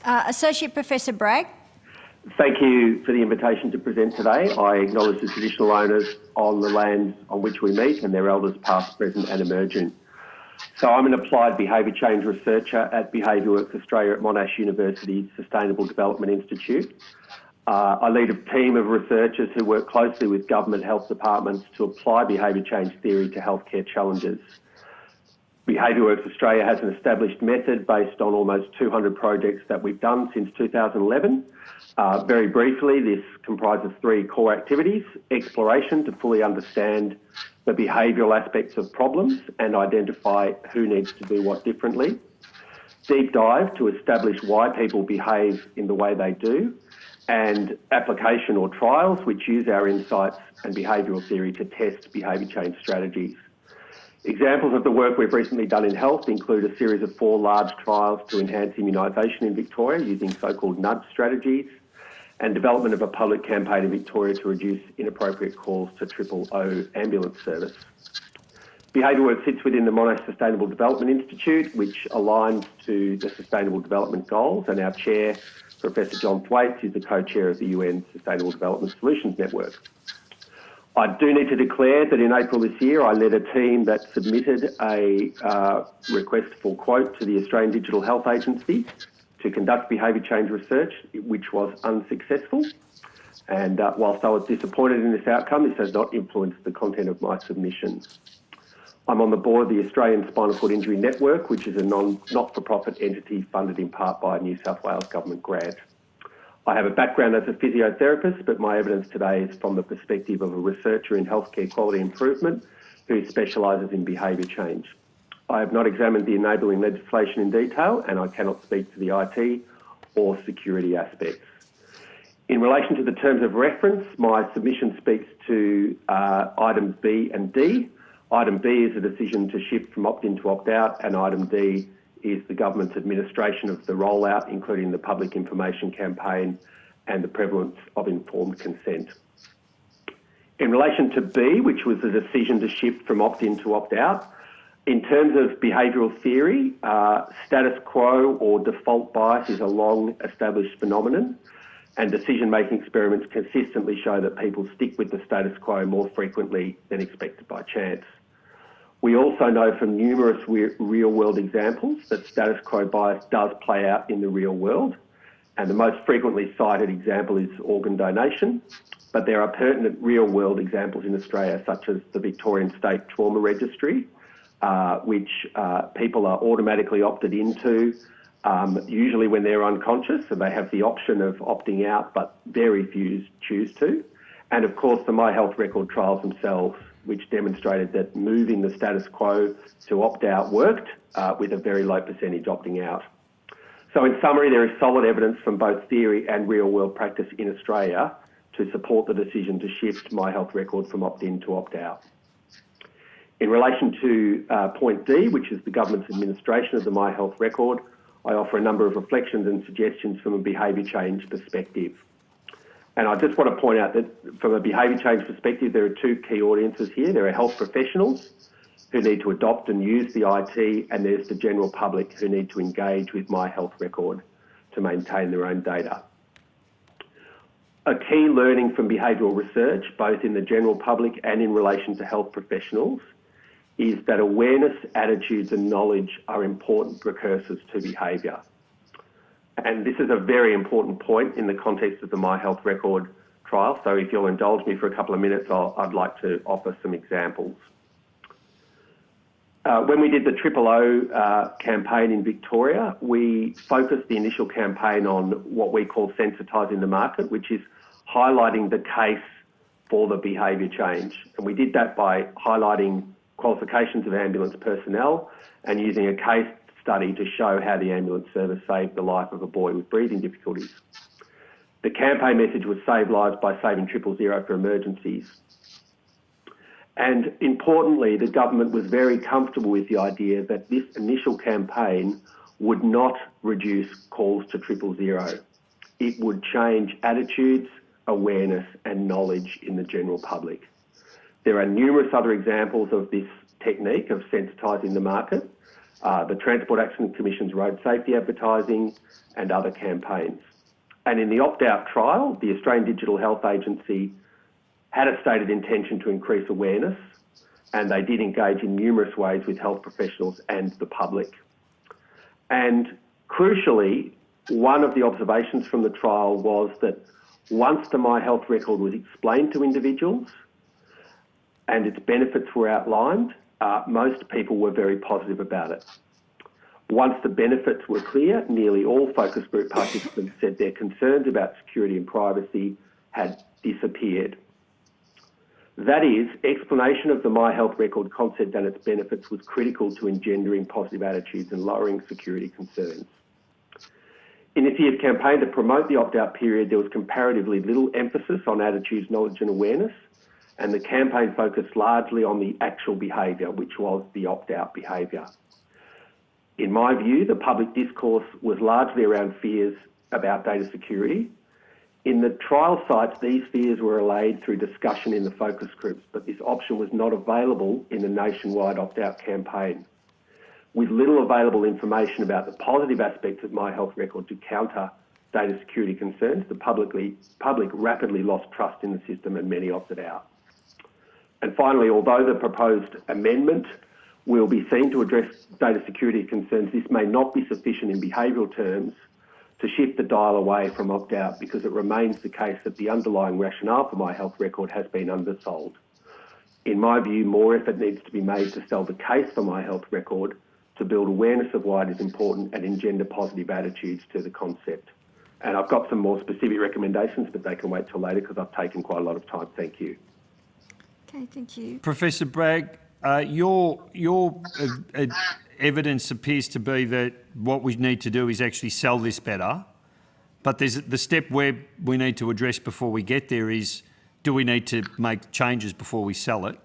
Associate Professor Bragge. Thank you for the invitation to present today. I acknowledge the traditional owners on the lands on which we meet and their elders past, present and emerging. So I'm an applied behaviour change researcher at Behaviour Works Australia at Monash University's Sustainable Development Institute. I lead a team of researchers who work closely with government health departments to apply behaviour change theory to healthcare challenges. Behaviour Works Australia has an established method based on almost 200 projects that we've done since 2011. Very briefly, this comprises three core activities: exploration to fully understand the behavioural aspects of problems and identify who needs to do what differently; deep dive to establish why people behave in the way they do; and application or trials, which use our insights and behavioural theory to test behaviour change strategies. Examples of the work we've recently done in health include a series of 4 large trials to enhance immunisation in Victoria using so-called nudge strategies, and development of a public campaign in Victoria to reduce inappropriate calls to 000 ambulance service. Behaviour Work sits within the Monash Sustainable Development Institute, which aligns to the Sustainable Development Goals, and our chair, Professor John Thwaites, is the co-chair of the UN Sustainable Development Solutions Network. I do need to declare that in April this year, I led a team that submitted a request for quote to the Australian Digital Health Agency to conduct behaviour change research, which was unsuccessful. And whilst I was disappointed in this outcome, this has not influenced the content of my submission. I'm on the board of the Australian Spinal Cord Injury Network, which is a not-for-profit entity funded in part by a New South Wales government grant. I have a background as a physiotherapist, but my evidence today is from the perspective of a researcher in healthcare quality improvement who specialises in behaviour change. I have not examined the enabling legislation in detail, and I cannot speak to the IT or security aspects. In relation to the terms of reference, my submission speaks to items B and D. Item B is a decision to shift from opt-in to opt-out, and item D is the government's administration of the rollout, including the public information campaign and the prevalence of informed consent. In relation to B, which was the decision to shift from opt-in to opt-out, in terms of behavioural theory, status quo or default bias is a long-established phenomenon, and decision-making experiments consistently show that people stick with the status quo more frequently than expected by chance. We also know from numerous real-world examples that status quo bias does play out in the real world, and the most frequently cited example is organ donation, but there are pertinent real-world examples in Australia, such as the Victorian State Trauma Registry, which people are automatically opted into, usually when they're unconscious, so they have the option of opting out, but very few choose to. And of course, the My Health Record trials themselves, which demonstrated that moving the status quo to opt-out worked, with a very low percentage opting out. So in summary, there is solid evidence from both theory and real-world practice in Australia to support the decision to shift My Health Record from opt-in to opt-out. In relation to point D, which is the government's administration of the My Health Record, I offer a number of reflections and suggestions from a behaviour change perspective. And I just want to point out that from a behaviour change perspective, there are 2 key audiences here. There are health professionals who need to adopt and use the IT, and there's the general public who need to engage with My Health Record to maintain their own data. A key learning from behavioural research, both in the general public and in relation to health professionals, is that awareness, attitudes and knowledge are important precursors to behaviour. And this is a very important point in the context of the My Health Record trial. So if you'll indulge me for a couple of minutes, I'd like to offer some examples. When we did the 000 campaign in Victoria, we focused the initial campaign on what we call sensitising the market, which is highlighting the case for the behaviour change. And we did that by highlighting qualifications of ambulance personnel and using a case study to show how the ambulance service saved the life of a boy with breathing difficulties. The campaign message was save lives by saving 000 for emergencies. And importantly, the government was very comfortable with the idea that this initial campaign would not reduce calls to 000. It would change attitudes, awareness and knowledge in the general public. There are numerous other examples of this technique of sensitising the market. the Transport Accident Commission's road safety advertising and other campaigns. And in the opt-out trial, the Australian Digital Health Agency had a stated intention to increase awareness, and they did engage in numerous ways with health professionals and the public. And crucially, one of the observations from the trial was that once the My Health record was explained to individuals and its benefits were outlined, most people were very positive about it. Once the benefits were clear, nearly all focus group participants said their concerns about security and privacy had disappeared. That is, explanation of the My Health record concept and its benefits was critical to engendering positive attitudes and lowering security concerns. In this year's campaign to promote the opt-out period, there was comparatively little emphasis on attitudes, knowledge and awareness, and the campaign focused largely on the actual behaviour, which was the opt-out behaviour. In my view, the public discourse was largely around fears about data security. In the trial sites, these fears were allayed through discussion in the focus groups, but this option was not available in the nationwide opt-out campaign. With little available information about the positive aspects of My Health record to counter data security concerns, the public rapidly lost trust in the system and many opted out. And finally, although the proposed amendment will be seen to address data security concerns, this may not be sufficient in behavioural terms to shift the dial away from opt-out, because it remains the case that the underlying rationale for My Health record has been undersold. In my view, more effort needs to be made to sell the case for My Health record, to build awareness of why it is important and engender positive attitudes to the concept. And I've got some more specific recommendations, but they can wait till later because I've taken quite a lot of time. Thank you. Okay, thank you. Professor Bragge, your evidence appears to be that what we need to do is actually sell this better, but there's the step where we need to address before we get there is, do we need to make changes before we sell it?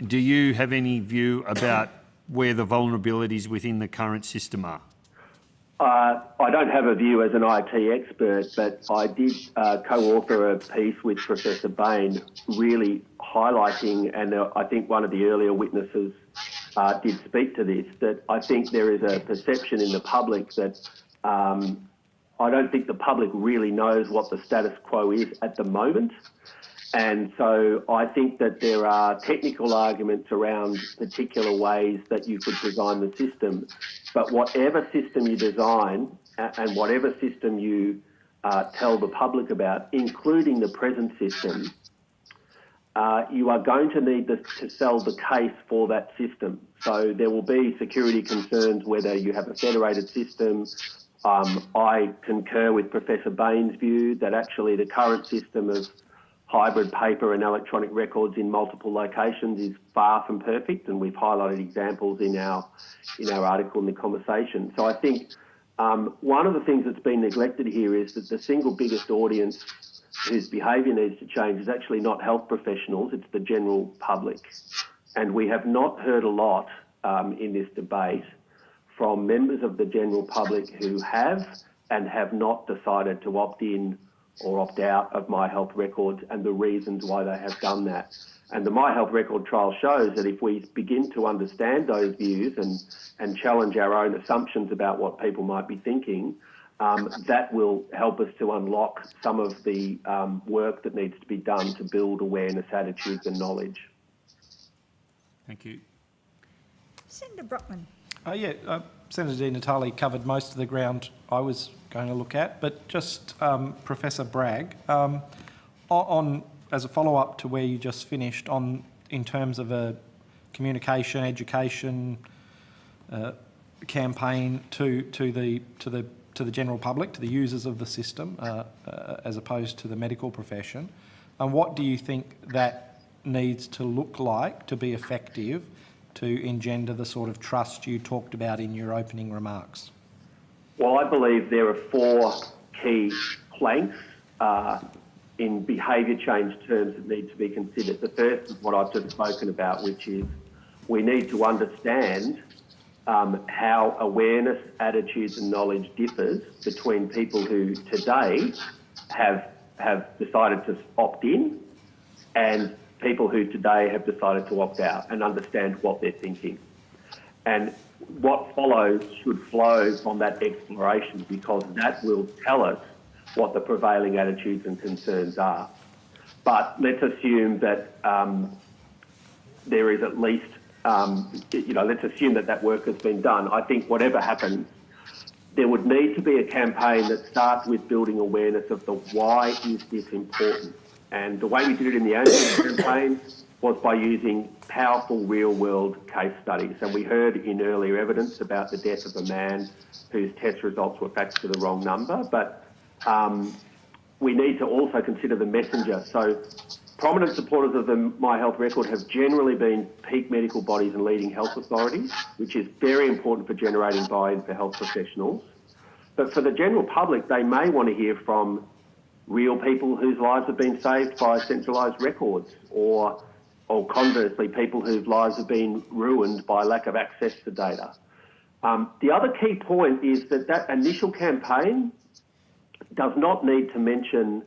Do you have any view about where the vulnerabilities within the current system are? I don't have a view as an IT expert, but I did co-author a piece with Professor Bain really highlighting, and I think one of the earlier witnesses did speak to this, that I think there is a perception in the public that I don't think the public really knows what the status quo is at the moment. And so I think that there are technical arguments around particular ways that you could design the system. But whatever system you design and whatever system you tell the public about, including the present system, you are going to need to sell the case for that system. So there will be security concerns whether you have a federated system. I concur with Professor Bain's view that actually the current system of hybrid paper and electronic records in multiple locations is far from perfect, and we've highlighted examples in our article in the conversation. So I think one of the things that's been neglected here is that the single biggest audience whose behaviour needs to change is actually not health professionals, it's the general public. And we have not heard a lot in this debate from members of the general public who have and have not decided to opt in or opt out of My Health records and the reasons why they have done that. And the My Health record trial shows that if we begin to understand those views and challenge our own assumptions about what people might be thinking, that will help us to unlock some of the work that needs to be done to build awareness, attitudes and knowledge. Thank you. Senator Brockman. Senator Di Natale covered most of the ground I was going to look at, but just Professor Bragge, on as a follow-up to where you just finished, on in terms of a communication, education campaign to the general public, to the users of the system, as opposed to the medical profession, and what do you think that needs to look like to be effective to engender the sort of trust you talked about in your opening remarks? Well, I believe there are four key planks in behaviour change terms that need to be considered. The first is what I've just spoken about, which is we need to understand how awareness, attitudes and knowledge differs between people who today have decided to opt in and people who today have decided to opt out, and understand what they're thinking. And what follows should flow from that exploration, because that will tell us what the prevailing attitudes and concerns are. But let's assume that there is at least, let's assume that that work has been done. I think whatever happens, there would need to be a campaign that starts with building awareness of the why is this important. And the way we did it in the Anzac campaign was by using powerful real-world case studies. And we heard in earlier evidence about the death of a man whose test results were faxed to the wrong number. But we need to also consider the messenger. So prominent supporters of the My Health Record have generally been peak medical bodies and leading health authorities, which is very important for generating buy-in for health professionals. But for the general public, they may want to hear from real people whose lives have been saved by centralised records, or conversely, people whose lives have been ruined by lack of access to data. The other key point is that initial campaign does not need to mention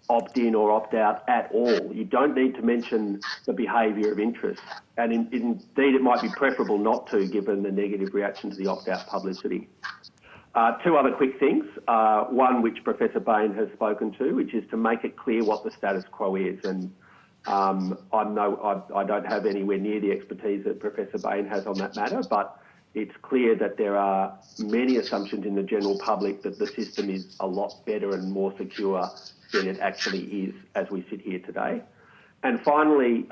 opt-in or opt-out at all. You don't need to mention the behaviour of interest. And indeed, it might be preferable not to, given the negative reaction to the opt-out publicity. Two other quick things. One, which Professor Bain has spoken to, which is to make it clear what the status quo is. And I don't have anywhere near the expertise that Professor Bain has on that matter, but it's clear that there are many assumptions in the general public that the system is a lot better and more secure than it actually is as we sit here today. And finally,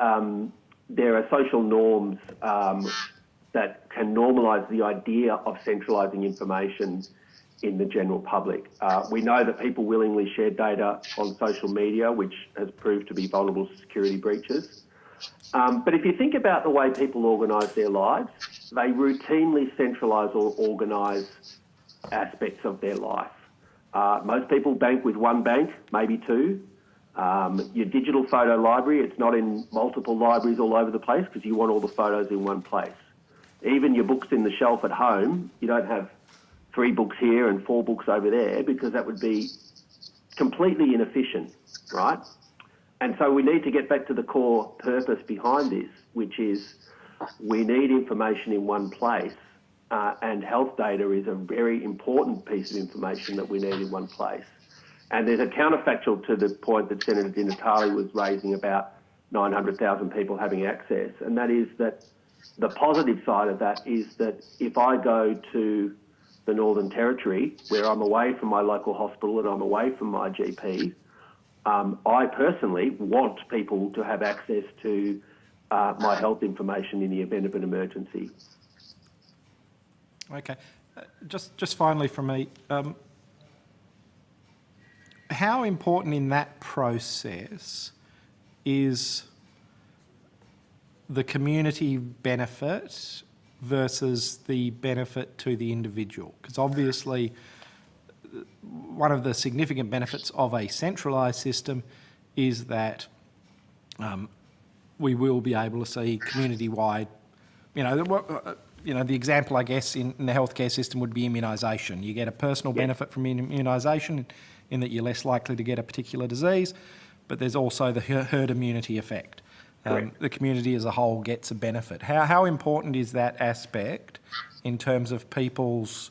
there are social norms that can normalise the idea of centralising information in the general public. We know that people willingly share data on social media, which has proved to be vulnerable to security breaches. But if you think about the way people organise their lives, they routinely centralise or organise aspects of their life. Most people bank with one bank, maybe two. Your digital photo library, it's not in multiple libraries all over the place because you want all the photos in one place. Even your books in the shelf at home, you don't have 3 books here and 4 books over there, because that would be completely inefficient, right? And so we need to get back to the core purpose behind this, which is we need information in one place, and health data is a very important piece of information that we need in one place. And there's a counterfactual to the point that Senator Di Natale was raising about 900,000 people having access, and that is that the positive side of that is that if I go to the Northern Territory, where I'm away from my local hospital and I'm away from my GP, I personally want people to have access to my health information in the event of an emergency. Okay. Just finally from me, how important in that process is the community benefit versus the benefit to the individual? Because obviously one of the significant benefits of a centralised system is that we will be able to see community-wide, the example, I guess, in the healthcare system would be immunisation. You get a personal benefit from immunisation in that you're less likely to get a particular disease, but there's also the herd immunity effect. The community as a whole gets a benefit. How important is that aspect in terms of people's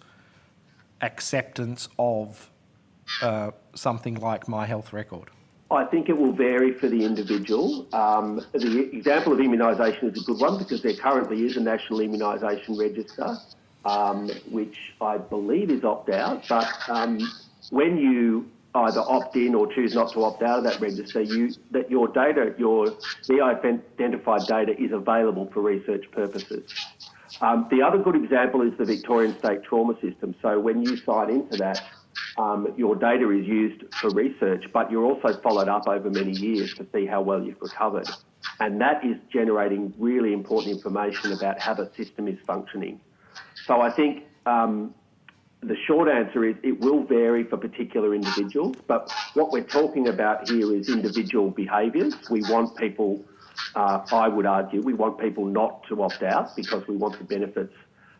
acceptance of something like My Health Record? I think it will vary for the individual. The example of immunisation is a good one because there currently is a national immunisation register, which I believe is opt-out, but when you either opt in or choose not to opt out of that register, that your data, your de-identified data is available for research purposes. The other good example is the Victorian State Trauma System. So when you sign into that, your data is used for research, but you're also followed up over many years to see how well you've recovered. And that is generating really important information about how the system is functioning. So I think the short answer is it will vary for particular individuals, but what we're talking about here is individual behaviours. We want people, I would argue, we want people not to opt out because we want the benefits.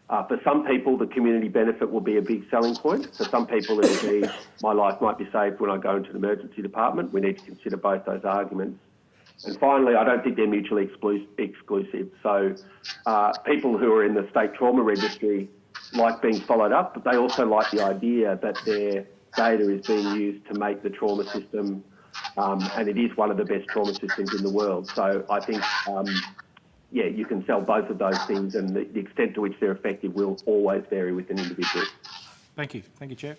For some people, the community benefit will be a big selling point. For some people, it will be my life might be saved when I go into the emergency department. We need to consider both those arguments. And finally, I don't think they're mutually exclusive. So people who are in the state trauma registry like being followed up, but they also like the idea that their data is being used to make the trauma system, and it is one of the best trauma systems in the world. So I think, yeah, you can sell both of those things, and the extent to which they're effective will always vary with an individual. Thank you. Thank you, Chair.